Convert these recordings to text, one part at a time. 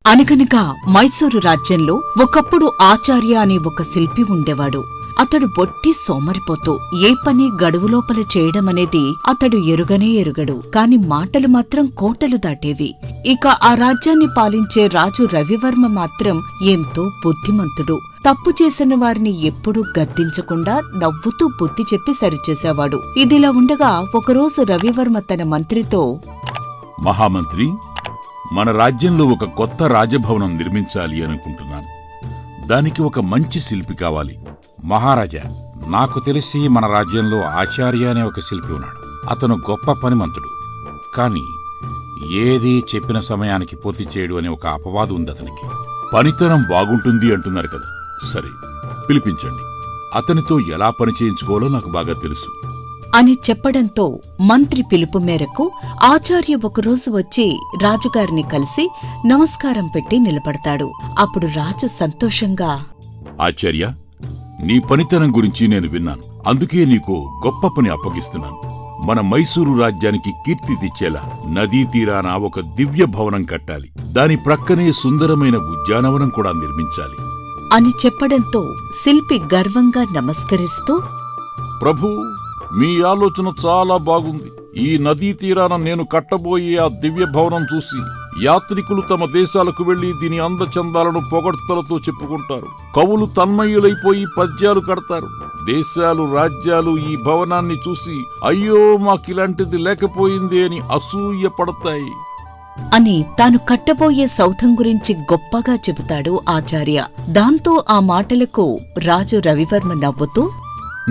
అనగనగా మైసూరు రాజ్యంలో ఒకప్పుడు ఆచార్య అనే ఒక శిల్పి ఉండేవాడు. అతడు బొట్టి సోమరిపోతూ ఏ పని గడువులోపల చేయడమనేది అతడు ఎరుగనే ఎరుగడు. కాని మాటలు మాత్రం కోటలు దాటేవి. ఇక ఆ రాజ్యాన్ని పాలించే రాజు రవివర్మ మాత్రం ఎంతో బుద్ధిమంతుడు. తప్పు చేసిన వారిని ఎప్పుడూ గద్దించకుండా నవ్వుతూ బుద్ధి చెప్పి సరిచేసేవాడు. ఇదిలా ఉండగా ఒకరోజు రవివర్మ తన మంత్రితో, మహామంత్రి, మన రాజ్యంలో ఒక కొత్త రాజభవనం నిర్మించాలి అనుకుంటున్నాను. దానికి ఒక మంచి శిల్పి కావాలి. మహారాజా, నాకు తెలిసి మన రాజ్యంలో ఆచార్య అనే ఒక శిల్పి ఉన్నాడు. అతను గొప్ప పనిమంతుడు. కాని ఏది చెప్పిన సమయానికి పూర్తి చేయడు అనే ఒక అపవాదు ఉంది అతనికి. పనితనం బాగుంటుంది అంటున్నారు కదా, సరే పిలిపించండి. అతనితో ఎలా పని చేయించుకోవాలో నాకు బాగా తెలుసు అని చెప్పడంతో మంత్రి పిలుపు మేరకు ఆచార్య ఒకరోజు వచ్చి రాజుగారిని కలిసి నమస్కారం పెట్టి నిలబడతాడు. అప్పుడు రాజు సంతోషంగా, ఆచార్య, నీ పనితనం గురించి నేను విన్నాను. అందుకే నీకు గొప్ప పని అప్పగిస్తున్నాను. మన మైసూరు రాజ్యానికి కీర్తి తెచ్చేలా నదీ తీరాన ఒక దివ్య భవనం కట్టాలి. దాని ప్రక్కనే సుందరమైన ఉద్యానవనం కూడా నిర్మించాలి అని చెప్పడంతో శిల్పి గర్వంగా నమస్కరిస్తూ, ప్రభూ, మీ ఆలోచన చాలా బాగుంది. ఈ నదీ తీరాన నేను కట్టబోయే ఆ దివ్య భవనం చూసి యాత్రికులు తమ దేశాలకు వెళ్లి దీని అందచందాలను పొగడ్తలతో చెప్పుకుంటారు. కవులు తన్మయులైపోయి పద్యాలు కడతారు. దేశాలు, రాజ్యాలు ఈ భవనాన్ని చూసి అయ్యో మాకిలాంటిది లేకపోయింది అని అసూయ పడతాయి అని తాను కట్టబోయే సౌధం గురించి గొప్పగా చెబుతాడు ఆచార్య. దాంతో ఆ మాటలకు రాజు రవివర్మ నవ్వుతూ,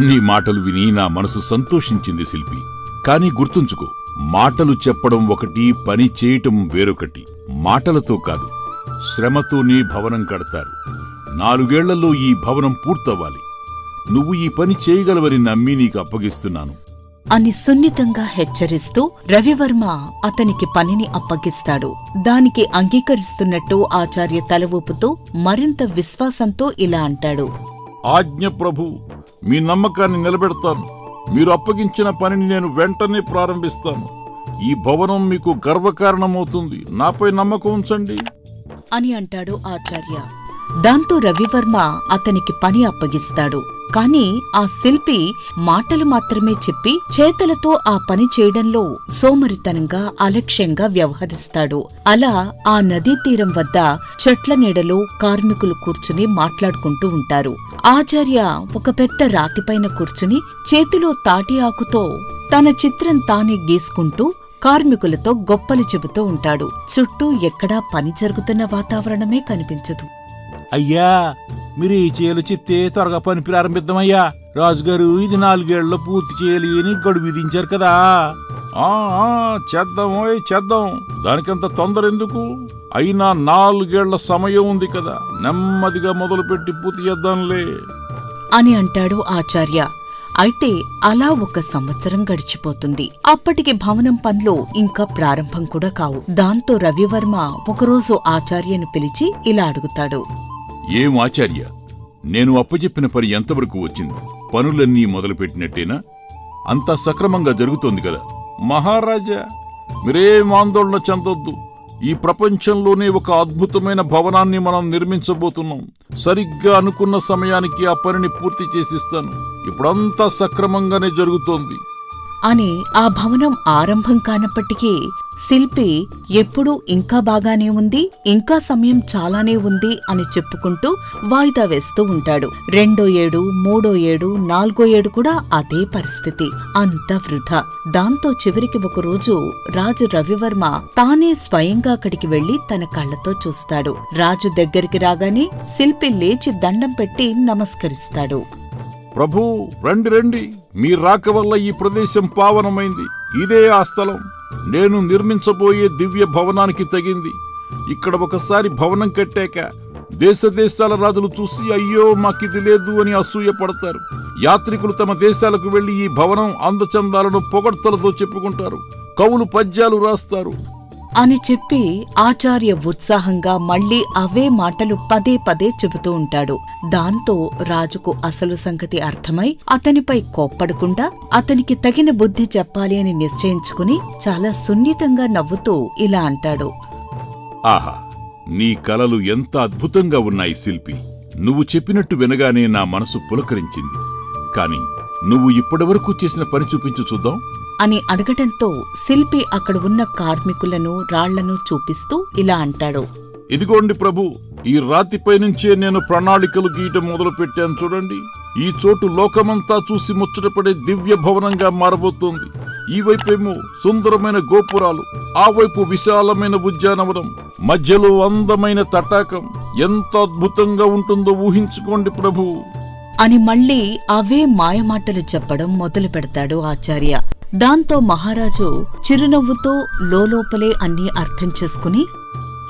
నీ మాటలు విని నా మనసు సంతోషించింది శిల్పి. కాని గుర్తుంచుకో, మాటలు చెప్పడం ఒకటి, పని చేయటం వేరొకటి. మాటలతో కాదు, శ్రమతోనే భవనం కడతారు. 4 ఏళ్లలో ఈ భవనం పూర్తవ్వాలి. నువ్వు ఈ పని చేయగలవని నమ్మి నీకు అప్పగిస్తున్నాను అని సున్నితంగా హెచ్చరిస్తూ రవివర్మ అతనికి పనిని అప్పగిస్తాడు. దానికి అంగీకరిస్తున్నట్టు ఆచార్య తల ఊపుతూ మరింత విశ్వాసంతో ఇలా అంటాడు, ఆజ్ఞ ప్రభు, మీ నమ్మకాన్ని నిలబెడతాను. మీరు అప్పగించిన పనిని నేను వెంటనే ప్రారంభిస్తాను. ఈ భవనం మీకు గర్వకారణమవుతుంది. నాపై నమ్మకం ఉంచండి అని అంటాడు ఆచార్య. దాంతో రవివర్మ అతనికి పని అప్పగిస్తాడు. కాని ఆ శిల్పి మాటలు మాత్రమే చెప్పి చేతులతో ఆ పని చేయడంలో సోమరితనంగా, అలక్ష్యంగా వ్యవహరిస్తాడు. అలా ఆ నదీ తీరం వద్ద చెట్ల నీడలో కార్మికులు కూర్చుని మాట్లాడుకుంటూ ఉంటారు. ఆచార్య ఒక పెద్ద రాతిపైన కూర్చుని చేతిలో తాటి ఆకుతో తన చిత్రం తానే గీసుకుంటూ కార్మికులతో గొప్పలు చెబుతూ ఉంటాడు. చుట్టూ ఎక్కడా పని జరుగుతున్న వాతావరణమే కనిపించదు. అయ్యా, మీరు ఈ చేయలు చెప్తే త్వరగా పని ప్రారంభిద్దామయ్యా. రాజుగారు ఇది 4 ఏళ్లలో పూర్తి చేయాలి అని గడువు విధించారు కదా. చేద్దాం. దానికంత తొందర ఎందుకు? అయినా 4 ఏళ్ల సమయం ఉంది కదా, నెమ్మదిగా మొదలుపెట్టి పూర్తి చేద్దాంలే అని అంటాడు ఆచార్య. అయితే అలా 1 సంవత్సరం గడిచిపోతుంది. అప్పటికి భవనం పనులు ఇంకా ప్రారంభం కూడా కావు. దాంతో రవివర్మ ఒకరోజు ఆచార్యను పిలిచి ఇలా అడుగుతాడు, ఏం ఆచార్య, నేను అప్పచెప్పిన పని ఎంతవరకు వచ్చింది? పనులన్నీ మొదలుపెట్టినట్టేనా? అంతా సక్రమంగా జరుగుతోంది కదా? మహారాజా, మీరేం ఆందోళన చెందొద్దు. ఈ ప్రపంచంలోనే ఒక అద్భుతమైన భవనాన్ని మనం నిర్మించబోతున్నాం. సరిగ్గా అనుకున్న సమయానికి ఆ పనిని పూర్తి చేసిస్తాను. ఇప్పుడంతా సక్రమంగానే జరుగుతోంది అని ఆ భవనం ఆరంభం కానప్పటికీ శిల్పి ఎప్పుడూ ఇంకా బాగానే ఉంది, ఇంకా సమయం చాలానే ఉంది అని చెప్పుకుంటూ వాయిదా వేస్తూ ఉంటాడు. 2వ ఏడు, 3వ ఏడు, 4వ ఏడు కూడా అదే పరిస్థితి. అంత వృధా. దాంతో చివరికి ఒకరోజు రాజు రవివర్మ తానే స్వయంగా అక్కడికి వెళ్లి తన కళ్లతో చూస్తాడు. రాజు దగ్గరికి రాగానే శిల్పి లేచి దండం పెట్టి నమస్కరిస్తాడు. ప్రభూ, రండి. మీ రాక వల్ల ఈ ప్రదేశం పావనమైంది. ఇదే ఆ స్థలం. నేను నిర్మించబోయే దివ్య భవనానికి తగింది. ఇక్కడ ఒకసారి భవనం కట్టాక దేశాల రాజులు చూసి అయ్యో మాకిది లేదు అని అసూయ పడతారు. యాత్రికులు తమ దేశాలకు వెళ్లి ఈ భవనం అందచందాలను పొగడ్తలతో చెప్పుకుంటారు. కవులు పద్యాలు రాస్తారు అని చెప్పి ఆచార్య ఉత్సాహంగా మళ్లీ అవే మాటలు పదే పదే చెబుతూ ఉంటాడు. దాంతో రాజుకు అసలు సంగతి అర్థమై అతనిపై కోప్పడకుండా అతనికి తగిన బుద్ధి చెప్పాలి అని నిశ్చయించుకుని చాలా సున్నితంగా నవ్వుతూ ఇలా అంటాడు, ఆహా, నీ కలలు ఎంత అద్భుతంగా ఉన్నాయి శిల్పి. నువ్వు చెప్పినట్టు వినగానే నా మనసు పులకరించింది. కాని నువ్వు ఇప్పటివరకు చేసిన పని చూపించు చూద్దాం అని అడగటంతో శిల్పి అక్కడ ఉన్న కార్మికులను రాళ్లను చూపిస్తూ ఇలా అంటాడు. ఇదిగోండి ప్రభు, ఈ రాతిపై నుంచే నేను ప్రణాళికలు గీయటం మొదలుపెట్టాను చూడండి. ఈ చోటు లోకమంతా చూసి ముచ్చటపడే దివ్య భవనంగా మారబోతోంది. ఈ వైపేమో సుందరమైన గోపురాలు, ఆ వైపు విశాలమైన ఉద్యానవనం, మధ్యలో అందమైన తటాకం. ఎంత అద్భుతంగా ఉంటుందో ఊహించుకోండి ప్రభు అని మళ్ళీ అవే మాయమాటలు చెప్పడం మొదలు పెడతాడు ఆచార్య. దాంతో మహారాజు చిరునవ్వుతో లోలోపలే అన్నీ అర్థం చేసుకుని,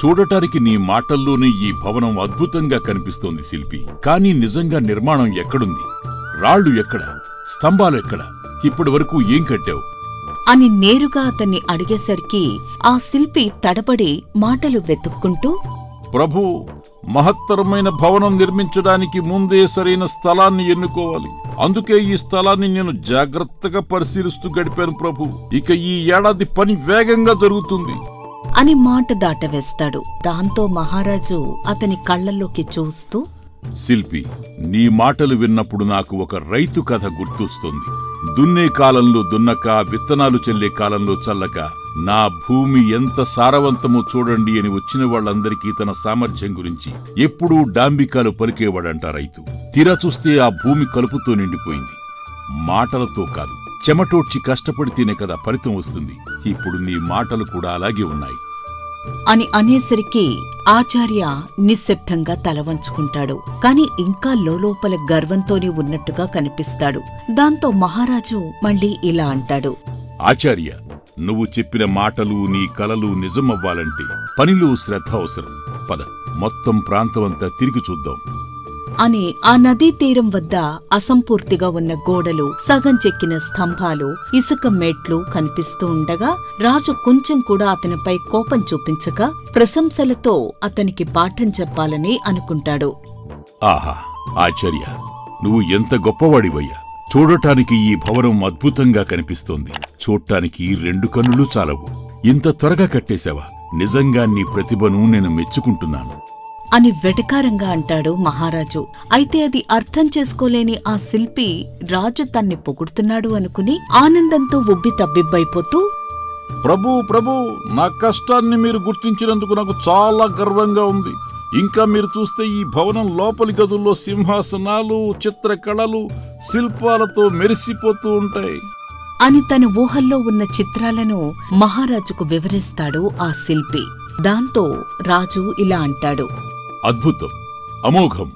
చూడటానికి నీ మాటల్లోనే ఈ భవనం అద్భుతంగా కనిపిస్తోంది శిల్పి. కానీ నిజంగా నిర్మాణం ఎక్కడుంది? రాళ్లు ఎక్కడ? స్తంభాలు ఎక్కడ? ఇప్పటి వరకు ఏం కట్టావు అని నేరుగా అతన్ని అడిగేసరికి ఆ శిల్పి తడబడి మాటలు వెతుక్కుంటూ, ప్రభూ, మహత్తరమైన భవనం నిర్మించడానికి ముందే సరైన స్థలాన్ని ఎన్నుకోవాలి. అందుకే ఈ స్థలాన్ని నేను జాగ్రత్తగా పరిశీలిస్తూ గడిపాను ప్రభు. ఇక ఈ ఏడాది పని వేగంగా జరుగుతుంది అని మాట దాటవేస్తాడు. దాంతో మహారాజు అతని కళ్లల్లోకి చూస్తూ, శిల్పి, నీ మాటలు విన్నప్పుడు నాకు ఒక రైతు కథ గుర్తొస్తుంది. దున్నే కాలంలో దున్నక, విత్తనాలు చల్లే కాలంలో చల్లక, నా భూమి ఎంత సారవంతమో చూడండి అని వచ్చిన వాళ్ళందరికీ తన సామర్థ్యం గురించి ఎప్పుడూ డాంబికాలు పలికేవాడంట రైతు. తీరా చూస్తే ఆ భూమి కలుపుతో నిండిపోయింది. మాటలతో కాదు, చెమటోడ్చి కష్టపడితేనే కదా ఫలితం వస్తుంది. ఇప్పుడు నీ మాటలు కూడా అలాగే ఉన్నాయి అని అనేసరికి ఆచార్య నిశ్శబ్దంగా తల వంచుకుంటాడు. కాని ఇంకా లోలోపల గర్వంతోనే ఉన్నట్టుగా కనిపిస్తాడు. దాంతో మహారాజు మళ్ళీ ఇలా అంటాడు. ఆచార్య, నువ్వు చెప్పిన మాటలు, నీ కలలు నిజమవ్వాలంటే పనిలో శ్రద్ధ అవసరం. పద, మొత్తం ప్రాంతమంతా తిరిగి చూద్దాం అని ఆ నదీ తీరం వద్ద అసంపూర్తిగా ఉన్న గోడలు, సగం చెక్కిన స్తంభాలు, ఇసుక మేట్లు కనిపిస్తూ ఉండగా రాజు కొంచెం కూడా అతనిపై కోపం చూపించక ప్రశంసలతో అతనికి పాఠం చెప్పాలని అనుకుంటాడు. ఆహా, ఆచార్య, నువ్వు ఎంత గొప్పవాడివయ్యా. చూడటానికి ఈ భవనం అద్భుతంగా కనిపిస్తోంది. చూడటానికి 2 కన్నులు చాలవు. ఇంత త్వరగా కట్టేశావా? నిజంగా నీ ప్రతిభను నేను మెచ్చుకుంటున్నాను అని వెటకారంగా అంటాడు మహారాజు. అయితే అది అర్థం చేసుకోలేని ఆ శిల్పి రాజు తన్ని పొగుడుతున్నాడు అనుకుని ఆనందంతో ఉబ్బి తబ్బిబ్బైపోతూ, ప్రభూ, ప్రభూ, నా కష్టాన్ని మీరు గుర్తించినందుకు నాకు చాలా గర్వంగా ఉంది. ఇంకా మీరు చూస్తే ఈ భవనం లోపలి గదుల్లో సింహాసనాలు, చిత్రకళలు, శిల్పాలతో మెరిసిపోతూ ఉంటాయి అని తన ఊహల్లో ఉన్న చిత్రాలను మహారాజుకు వివరిస్తాడు ఆ శిల్పి. దాంతో రాజు ఇలా అంటాడు. అద్భుతం, అమోఘం.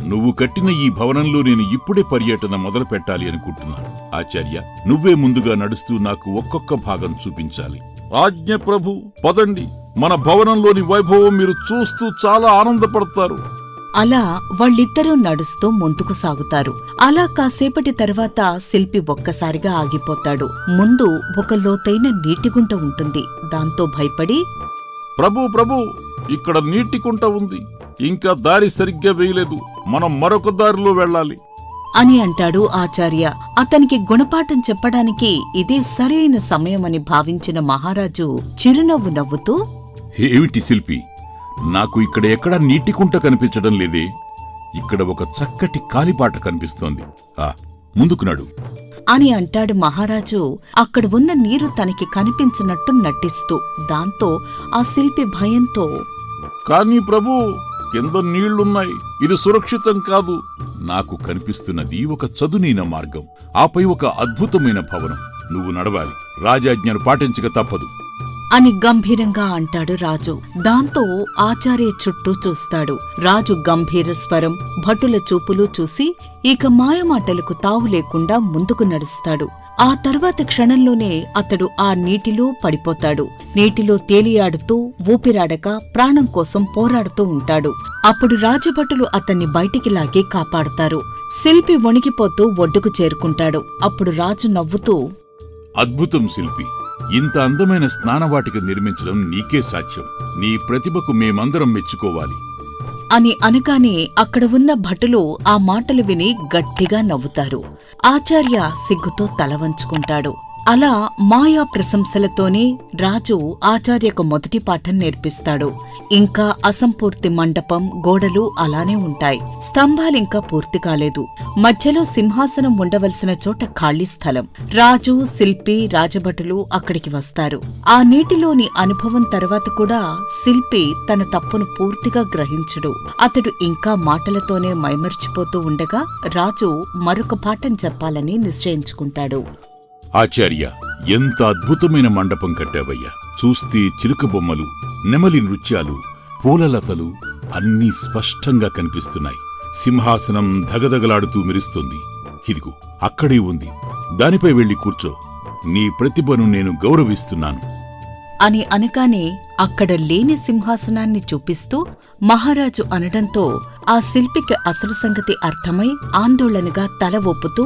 నువ్వు కట్టిన ఈ భవనంలో నేను ఇప్పుడే పర్యటన మొదలు పెట్టాలి అనుకుంటున్నాను. ఆచార్య, నువ్వే ముందుగా నడుస్తూ నాకు ఒక్కొక్క భాగం చూపించాలి. ఆజ్ఞ ప్రభు. పదండి, మన భవనంలోని వైభవం మీరు చూస్తూ చాలా ఆనందపడతారు. అలా వాళ్ళిద్దరూ నడుస్తూ ముందుకు సాగుతారు. అలా కాసేపటి తర్వాత శిల్పి ఒక్కసారిగా ఆగిపోతాడు. ముందు ఒక లోతైన నీటిగుంట ఉంటుంది. దాంతో భయపడి, ప్రభు, ప్రభు, ఇక్కడ నీటి కుంట ఉంది. ఇంకా దారి సరిగ్గా వేయలేదు. మనం మరొక దారిలో వెళ్ళాలి అని అంటాడు ఆచార్య. అతనికి గుణపాఠం చెప్పడానికి ఇదే సరైన సమయమని భావించిన మహారాజు చిరునవ్వు నవ్వుతూ, ఏమిటి శిల్పి, నాకు ఇక్కడ ఎక్కడా నీటి కుంట కనిపించడం లేదే. ఇక్కడ ఒక చక్కటి కాలిబాట కనిపిస్తోంది. ముందుకు నడు అని అంటాడు మహారాజు అక్కడ ఉన్న నీరు తనకి కనిపించినట్టు నటిస్తూ. దాంతో ఆ శిల్పి భయంతో, కానీ ప్రభు, కింద నీళ్లున్నాయి. ఇది సురక్షితం కాదు. నాకు కనిపిస్తున్నది ఒక చదునైన మార్గం, ఆపై ఒక అద్భుతమైన భవనం. నువ్వు నడవాలి. రాజాజ్ఞను పాటించక తప్పదు అని గంభీరంగా అంటాడు రాజు. దాంతో ఆచార్య చుట్టూ చూస్తాడు. రాజు గంభీర స్వరం, భటుల చూపులు చూసి ఇక మాయమాటలకు తావు లేకుండా ముందుకు నడుస్తాడు. ఆ తర్వాత క్షణంలోనే అతడు ఆ నీటిలో పడిపోతాడు. నీటిలో తేలియాడుతూ ఊపిరాడక ప్రాణం కోసం పోరాడుతూ ఉంటాడు. అప్పుడు రాజభటులు అతన్ని బయటికి లాగి కాపాడుతారు. శిల్పి వణికిపోతూ ఒడ్డుకు చేరుకుంటాడు. అప్పుడు రాజు నవ్వుతూ, అద్భుతం శిల్పి, ఇంత అందమైన స్నానవాటిక నిర్మించడం నీకే సాధ్యం. నీ ప్రతిభకు మేమందరం మెచ్చుకోవాలి అని అనగానే అక్కడ ఉన్న భటులు ఆ మాటలు విని గట్టిగా నవ్వుతారు. ఆచార్య సిగ్గుతో తల వంచుకుంటాడు. అలా మాయా ప్రశంసలతోనే రాజు ఆచార్యకు మొదటి పాఠం నేర్పిస్తాడు. ఇంకా అసంపూర్తి మండపం, గోడలు అలానే ఉంటాయి. స్తంభాలింకా పూర్తి కాలేదు. మధ్యలో సింహాసనం ఉండవలసిన చోట ఖాళీ స్థలం. రాజు, శిల్పి, రాజభటులు అక్కడికి వస్తారు. ఆ నీటిలోని అనుభవం తర్వాత కూడా శిల్పి తన తప్పును పూర్తిగా గ్రహించడు. అతడు ఇంకా మాటలతోనే మైమర్చిపోతూ ఉండగా రాజు మరొక పాఠం చెప్పాలని నిశ్చయించుకుంటాడు. ఆచార్య, ఎంత అద్భుతమైన మండపం కట్టావయ్యా! చూస్తే చిలుక బొమ్మలు, నెమలి నృత్యాలు, పూలలతలు అన్నీ స్పష్టంగా కనిపిస్తున్నాయి. సింహాసనం ధగధగలాడుతూ మెరుస్తుంది. ఇదిగో అక్కడే ఉంది, దానిపై వెళ్లి కూర్చో. నీ ప్రతిభను నేను గౌరవిస్తున్నాను అని అనగానే అక్కడ లేని సింహాసనాన్ని చూపిస్తూ మహారాజు అనడంతో ఆ శిల్పికి అసలు సంగతి అర్థమై ఆందోళనగా తల ఊపుతూ,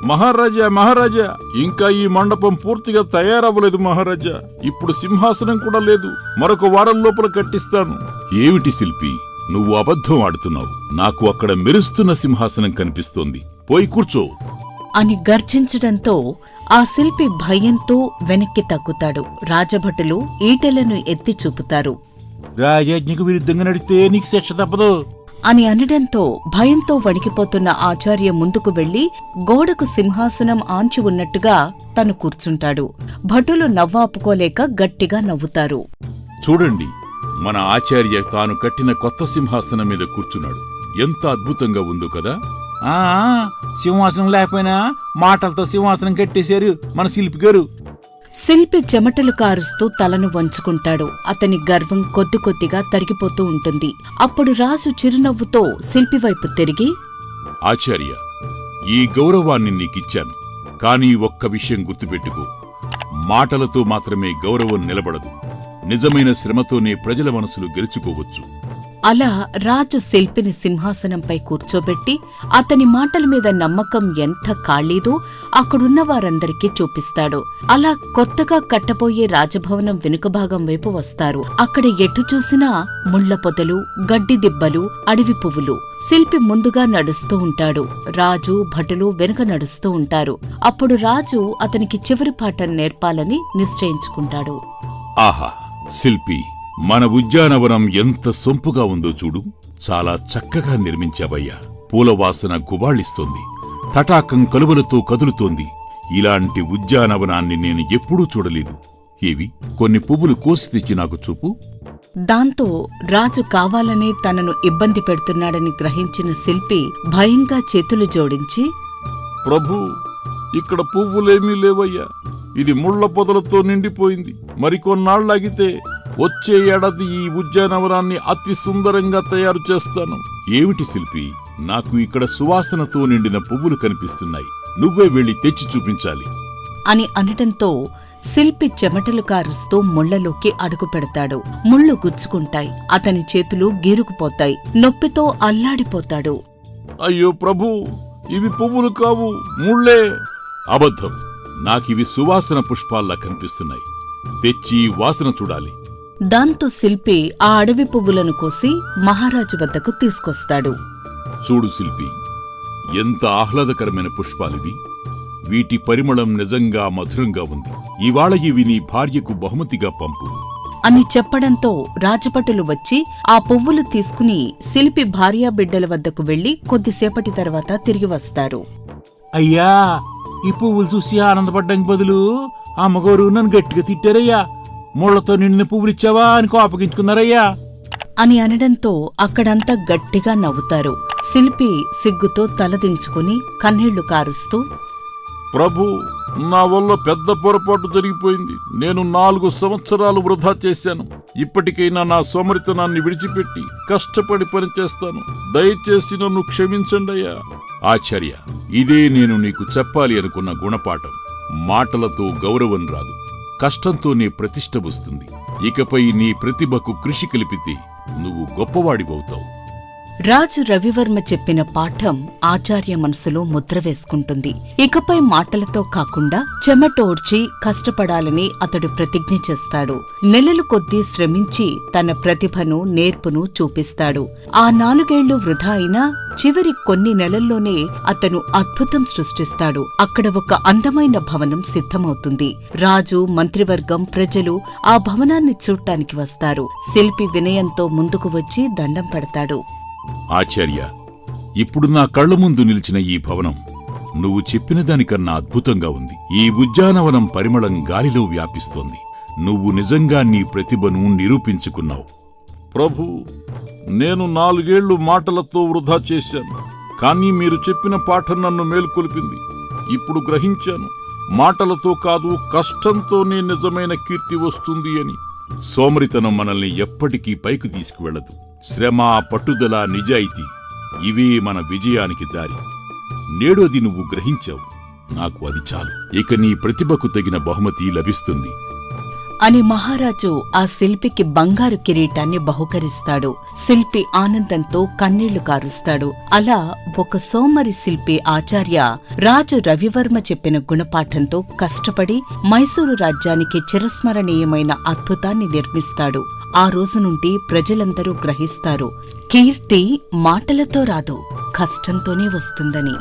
మహారాజా, మహారాజా, ఇంకా ఈ మండపం పూర్తిగా తయారవ్వలేదు మహారాజా. ఇప్పుడు సింహాసనం కూడా లేదు. మరొక వారం లోపల కట్టిస్తాను. ఏమిటి శిల్పి, నువ్వు అబద్ధం ఆడుతున్నావు. నాకు అక్కడ మెరుస్తున్న సింహాసనం కనిపిస్తోంది. పోయి కూర్చో అని గర్జించడంతో ఆ శిల్పి భయంతో వెనక్కి తగ్గుతాడు. రాజభటులు ఈటెలను ఎత్తి చూపుతారు. రాజాజ్ఞకు విరుద్ధంగా నడిస్తే నీకు శిక్ష తప్పదు అని అనడంతో భయంతో వణికిపోతున్న ఆచార్య ముందుకు వెళ్లి గోడకు సింహాసనం ఆంచి ఉన్నట్టుగా తను కూర్చుంటాడు. భటులు నవ్వాపుకోలేక గట్టిగా నవ్వుతారు. చూడండి, మన ఆచార్య తాను కట్టిన కొత్త సింహాసనం మీద కూర్చున్నాడు. ఎంత అద్భుతంగా ఉందో కదా! సింహాసనం లేకపోయినా మాటలతో సింహాసనం కట్టేశారు మన శిల్పి గారు. శిల్పి చెమటలు కారుస్తూ తలను వంచుకుంటాడు. అతని గర్వం కొద్ది కొద్దిగా తరిగిపోతూ ఉంటుంది. అప్పుడు రాజు చిరునవ్వుతో శిల్పి వైపు తిరిగి, ఆచార్య, ఈ గౌరవాన్ని నీకిచ్చాను. కానీ ఒక్క విషయం గుర్తుపెట్టుకో, మాటలతో మాత్రమే గౌరవం నిలబడదు. నిజమైన శ్రమతోనే ప్రజల మనసులు గెలుచుకోవచ్చు. అలా రాజు శిల్పిని సింహాసనంపై కూర్చోబెట్టి అతని మాటల మీద నమ్మకం ఎంత ఖాళీదో అక్కడున్న వారందరికీ చూపిస్తాడు. అలా కొత్తగా కట్టబోయే రాజభవనం వెనుక భాగం వైపు వస్తారు. అక్కడ ఎటు చూసినా ముళ్ల పొదలు, గడ్డి దిబ్బలు, అడవి పువ్వులు. శిల్పి ముందుగా నడుస్తూ ఉంటాడు. రాజు, భటులు వెనుక నడుస్తూ ఉంటారు. అప్పుడు రాజు అతనికి చివరి పాఠం నేర్పాలని నిశ్చయించుకుంటాడు. ఆహా శిల్పి, మన ఉద్యానవనం ఎంత సొంపుగా ఉందో చూడు. చాలా చక్కగా నిర్మించావయ్యా. పూలవాసన గుబాళిస్తోంది. తటాకం కలువలతో కదులుతోంది. ఇలాంటి ఉద్యానవనాన్ని నేను ఎప్పుడూ చూడలేదు. ఏవి, కొన్ని పువ్వులు కోసి తెచ్చి నాకు చూపు. దాంతో రాజు కావాలనే తనను ఇబ్బంది పెడుతున్నాడని గ్రహించిన శిల్పి భయంగా చేతులు జోడించి, ప్రభూ, ఇక్కడ పువ్వులేమీ లేవయ్యా. ఇది ముళ్ల పొదలతో నిండిపోయింది. మరికొన్నాళ్లాగితే వచ్చే ఏడాది ఈ ఉద్యానవనాన్ని అతి సుందరంగా తయారు చేస్తాను. ఏమిటి శిల్పి, నాకు ఇక్కడ సువాసనతో నిండిన పువ్వులు కనిపిస్తున్నాయి. నువ్వే వెళ్లి తెచ్చి చూపించాలి అని అనటంతో శిల్పి చెమటలు కారుస్తూ ముళ్లలోకి అడుగు పెడతాడు. ముళ్ళు గుచ్చుకుంటాయి. అతని చేతులు గీరుకుపోతాయి. నొప్పితో అల్లాడిపోతాడు. అయ్యో ప్రభూ, ఇవి పువ్వులు కావు, ముళ్ళే. అబద్ధం, నాకివి సువాసన పుష్పాల్లా కనిపిస్తున్నాయి. తెచ్చి వాసన చూడాలి. దాంతో శిల్పి ఆ అడవి పువ్వులను కోసి మహారాజు వద్దకు తీసుకొస్తాడు. చూడు శిల్పి, ఎంత ఆహ్లాదకరమైన పుష్పాలివి. వీటి పరిమళం నిజంగా మధురంగా ఉంది. ఇవాళ ఇవి నీ భార్యకు బహుమతిగా పంపు అని చెప్పడంతో రాజభటులు వచ్చి ఆ పువ్వులు తీసుకుని శిల్పి భార్యాబిడ్డల వద్దకు వెళ్లి కొద్దిసేపటి తర్వాత తిరిగి వస్తారు. అయ్యా, ఈ పువ్వులు చూసి ఆనందపడ్డానికి బదులు అమ్మగారు నన్ను గట్టిగా తిట్టారయ్యా. ముళ్లతో నిండిన పువ్వులిచ్చావా అని కోపగించుకున్నారయ్యా అని అనడంతో అక్కడంతా గట్టిగా నవ్వుతారు. శిల్పి సిగ్గుతో తలదించుకుని కన్నీళ్లు కారుస్తూ, ప్రభూ, నా వల్ల పెద్ద పొరపాటు జరిగిపోయింది. నేను 4 సంవత్సరాలు వృధా చేశాను. ఇప్పటికైనా నా సోమరితనాన్ని విడిచిపెట్టి కష్టపడి పనిచేస్తాను. దయచేసి నన్ను క్షమించండయ్యా. ఆచార్య, ఇదే నేను నీకు చెప్పాలి అనుకున్న గుణపాఠం. మాటలతో గౌరవం రాదు, కష్టంతోనే ప్రతిష్ఠ వస్తుంది. ఇకపై నీ ప్రతిభకు కృషి కలిపితే నువ్వు గొప్పవాడివవుతావు. రాజు రవివర్మ చెప్పిన పాఠం ఆచార్య మనసులో ముద్ర వేసుకుంటుంది. ఇకపై మాటలతో కాకుండా చెమటోడ్చి కష్టపడాలని అతడు ప్రతిజ్ఞ చేస్తాడు. నెలలు కొద్దీ శ్రమించి తన ప్రతిభను నేర్పును చూపిస్తాడు. ఆ 4 ఏళ్లు వృధా అయినా చివరి కొన్ని నెలల్లోనే అతను అద్భుతం సృష్టిస్తాడు. అక్కడ ఒక అందమైన భవనం సిద్ధమవుతుంది. రాజు, మంత్రివర్గం, ప్రజలు ఆ భవనాన్ని చూడ్డానికి వస్తారు. శిల్పి వినయంతో ముందుకు వచ్చి దండం పెడతాడు. ఆచార్య, ఇప్పుడు నా కళ్ల ముందు నిలిచిన ఈ భవనం నువ్వు చెప్పిన దానికన్నా అద్భుతంగా ఉంది. ఈ ఉద్యానవనం పరిమళం గాలిలో వ్యాపిస్తోంది. నువ్వు నిజంగా నీ ప్రతిభను నిరూపించుకున్నావు. ప్రభు, నేను 4 ఏళ్లు మాటలతో వృధా చేశాను. కానీ మీరు చెప్పిన పాఠం నన్ను మేల్కొల్పింది. ఇప్పుడు గ్రహించాను, మాటలతో కాదు కష్టంతోనే నిజమైన కీర్తి వస్తుంది అని. సోమరితనం మనల్ని ఎప్పటికీ పైకి తీసుకువెళ్లదు. శ్రమ, పట్టుదల, నిజాయితీ ఇవే మన విజయానికి దారి. నేడు అది నువ్వు గ్రహించావు. నాకు అది చాలు. ఇక నీ ప్రతిభకు తగిన బహుమతి లభిస్తుంది అని మహారాజు ఆ శిల్పికి బంగారు కిరీటాన్ని బహుకరిస్తాడు. శిల్పి ఆనందంతో కన్నీళ్లు కారుస్తాడు. అలా ఒక సోమరి శిల్పి ఆచార్య రాజు రవివర్మ చెప్పిన గుణపాఠంతో కష్టపడి మైసూరు రాజ్యానికి చిరస్మరణీయమైన అద్భుతాన్ని నిర్మిస్తాడు. ఆ రోజు నుండి ప్రజలందరూ గ్రహిస్తారు, కీర్తి మాటలతో రాదు, కష్టంతోనే వస్తుందని.